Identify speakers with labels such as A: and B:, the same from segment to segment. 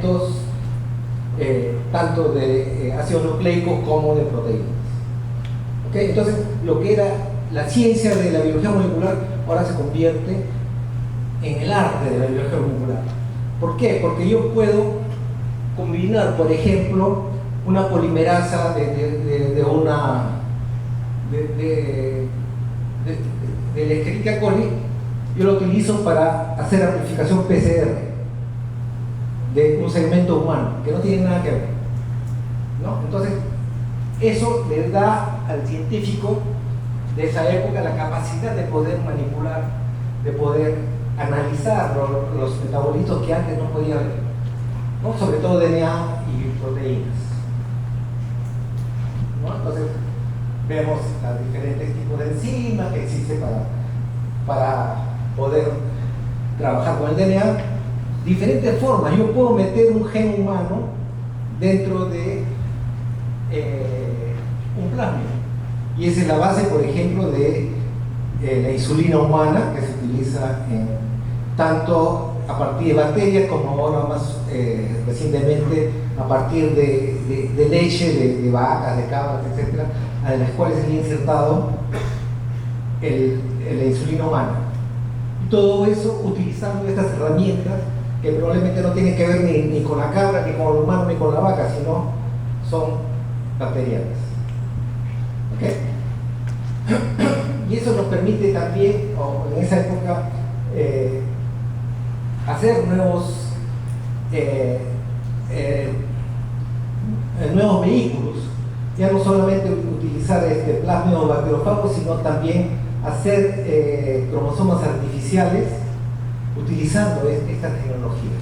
A: fragmentos tanto de ácidos nucleicos como de proteínas. ¿Okay? Entonces, lo que era la ciencia de la biología molecular ahora se convierte en el arte de la biología molecular. ¿Por qué? Porque yo puedo combinar, por ejemplo, una polimerasa de la Escherichia coli. Yo lo utilizo para hacer amplificación PCR de un segmento humano, que no tiene nada que ver, ¿no? Entonces, eso le da al científico de esa época la capacidad de poder manipular, de poder analizar los metabolitos que antes no podía ver, ¿no? Sobre todo DNA y proteínas, ¿no? Entonces, vemos los diferentes tipos de enzimas que existen para poder trabajar con el DNA. Diferentes formas. Yo puedo meter un gen humano dentro de un plasmid. Y esa es la base, por ejemplo, de la insulina humana, que se utiliza tanto a partir de bacterias como ahora más recientemente a partir de leche de vacas, de cabras, etc., a las cuales se le ha insertado la insulina humana. Y todo eso utilizando estas herramientas que probablemente no tienen que ver ni con la cabra, ni con el humano, ni con la vaca, sino son bacterianas. ¿Okay? Y eso nos permite también, en esa época, hacer nuevos vehículos. Ya no solamente utilizar plásmidos bacteriófagos, sino también hacer cromosomas artificiales utilizando estas tecnologías,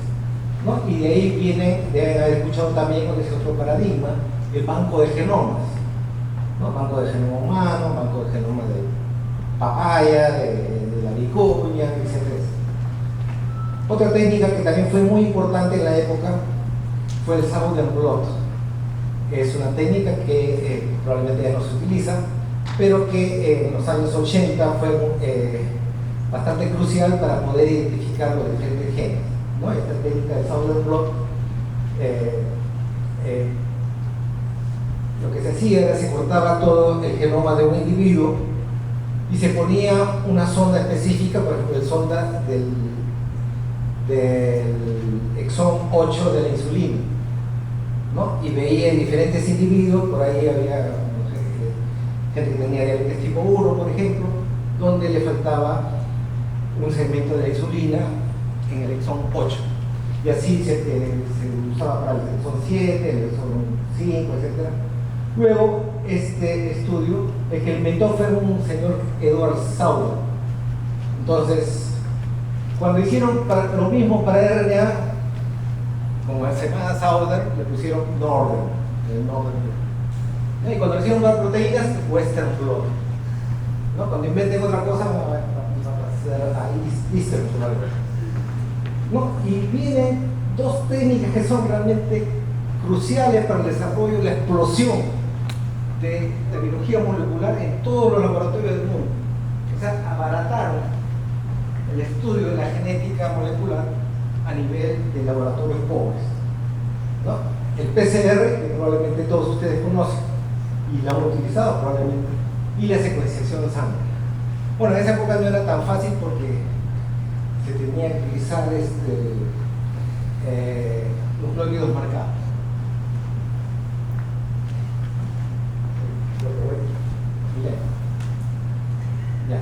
A: ¿no? Y de ahí deben haber escuchado también con ese otro paradigma, el banco de genomas, ¿no? Banco de genoma humano, banco de genoma de papaya, de la vicuña, etc. Otra técnica que también fue muy importante en la época fue el Southern blot. Es una técnica que probablemente ya no se utiliza, pero que en los años 80 fue bastante crucial para poder identificar los diferentes genes, ¿no? Esta técnica del Southern blot, lo que se hacía era se cortaba todo el genoma de un individuo y se ponía una sonda específica, por ejemplo, el sonda del exón 8 de la insulina, ¿no? Y veía en diferentes individuos, por ahí había gente que tenía diabetes tipo 1, por ejemplo, donde le faltaba un segmento de la insulina en el exón 8. Y así se usaba para el exón 7, el exón 5, etc. Luego, este estudio, el que inventó fue un señor Edward Sauer. Entonces, cuando hicieron lo mismo para RNA, como se llama Sauer, le pusieron Northern, el Northern blot. Y cuando hicieron para proteínas, Western blot. ¿No? Cuando inventen otra cosa, vamos a hacer ahí Eastern blot. ¿No? Y vienen dos técnicas que son realmente cruciales para el desarrollo y la explosión de la biología molecular en todos los laboratorios del mundo. O sea, abarataron el estudio de la genética molecular a nivel de laboratorios pobres, ¿no? El PCR, que probablemente todos ustedes conocen y lo han utilizado probablemente, y la secuenciación de sangre. Bueno, en esa época no era tan fácil porque se tenía que utilizar los nucleótidos marcados. Ya.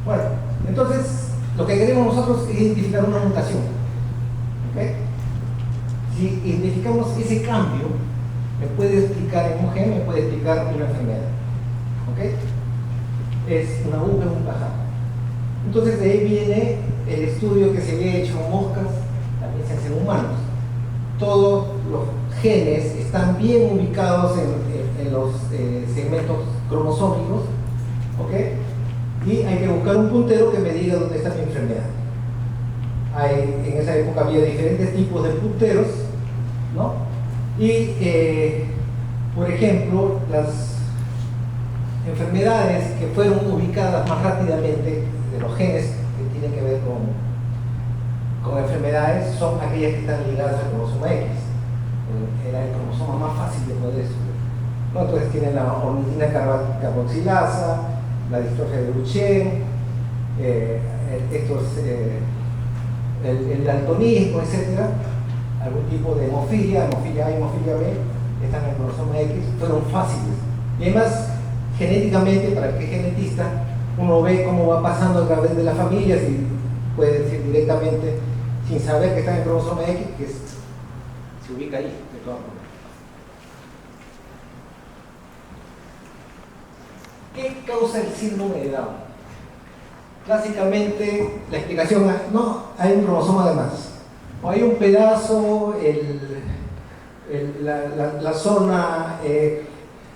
A: Bueno, entonces lo que queremos nosotros es identificar una mutación. ¿Okay? Si identificamos ese cambio, me puede explicar en un gen, me puede explicar una enfermedad. ¿Okay? Es una aguja en un pajar. Entonces de ahí viene el estudio que se había hecho en moscas, también se hace en humanos. Todos los genes están bien ubicados en los segmentos cromosómicos, ¿okay? Y hay que buscar un puntero que me diga dónde está mi enfermedad. En esa época había diferentes tipos de punteros, ¿no? Y, por ejemplo, las enfermedades que fueron ubicadas más rápidamente de los genes que tienen que ver con enfermedades son aquellas que están ligadas al cromosoma X. Era el cromosoma más fácil de poder estudiar, ¿no? Entonces tienen la ornitina carboxilasa, la distrofia de Duchenne, el daltonismo, etcétera, algún tipo de hemofilia A, hemofilia B, están en el cromosoma X, fueron fáciles. Y además, genéticamente, para el que es genetista, uno ve cómo va pasando a través de las familias y puede decir directamente, sin saber que está en el cromosoma X, que se ubica ahí, de todas maneras. ¿Qué causa el síndrome de Down? Clásicamente, la explicación es, no, hay un cromosoma de más, o hay un pedazo, la zona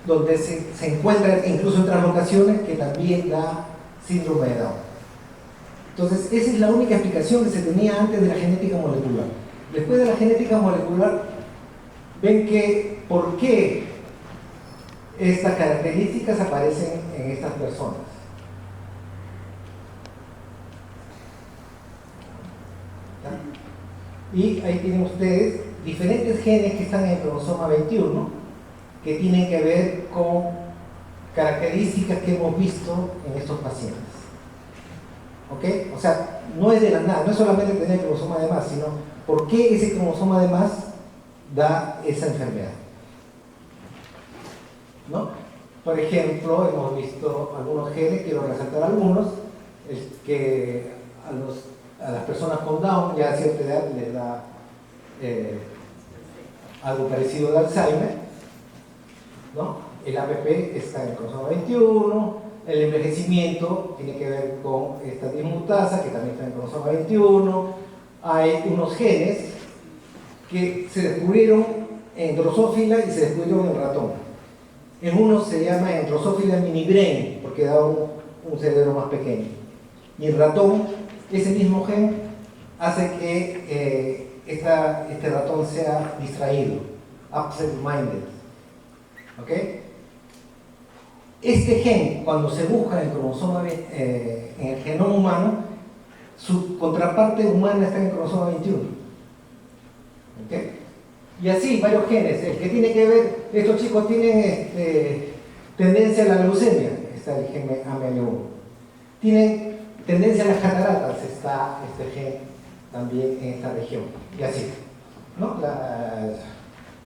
A: donde se encuentra incluso en translocaciones que también da síndrome de Down. Entonces, esa es la única explicación que se tenía antes de la genética molecular. Después de la genética molecular, ven que por qué estas características aparecen en estas personas. Y ahí tienen ustedes diferentes genes que están en el cromosoma 21 que tienen que ver con características que hemos visto en estos pacientes. ¿Ok? O sea, no es de la nada, no es solamente tener el cromosoma de más, sino por qué ese cromosoma de más da esa enfermedad. ¿No? Por ejemplo, hemos visto algunos genes, quiero resaltar algunos, que a las personas con Down ya a cierta edad les da algo parecido al Alzheimer, ¿no? El APP está en el cromosoma 21, el envejecimiento tiene que ver con esta dismutasa que también está en el cromosoma 21. Hay unos genes que se descubrieron en Drosophila y se descubrieron en ratón. En uno se llama en Drosophila mini brain porque da un cerebro más pequeño, y en ratón ese mismo gen hace que este ratón sea distraído, absent-minded. ¿Ok? Este gen, cuando se busca en el cromosoma, en el genoma humano, su contraparte humana está en el cromosoma 21. ¿Ok? Y así, varios genes. El que tiene que ver, estos chicos tienen tendencia a la leucemia, está el gen AML1. Tienen tendencia a las cataratas, está este gen también en esta región. Y así, ¿no?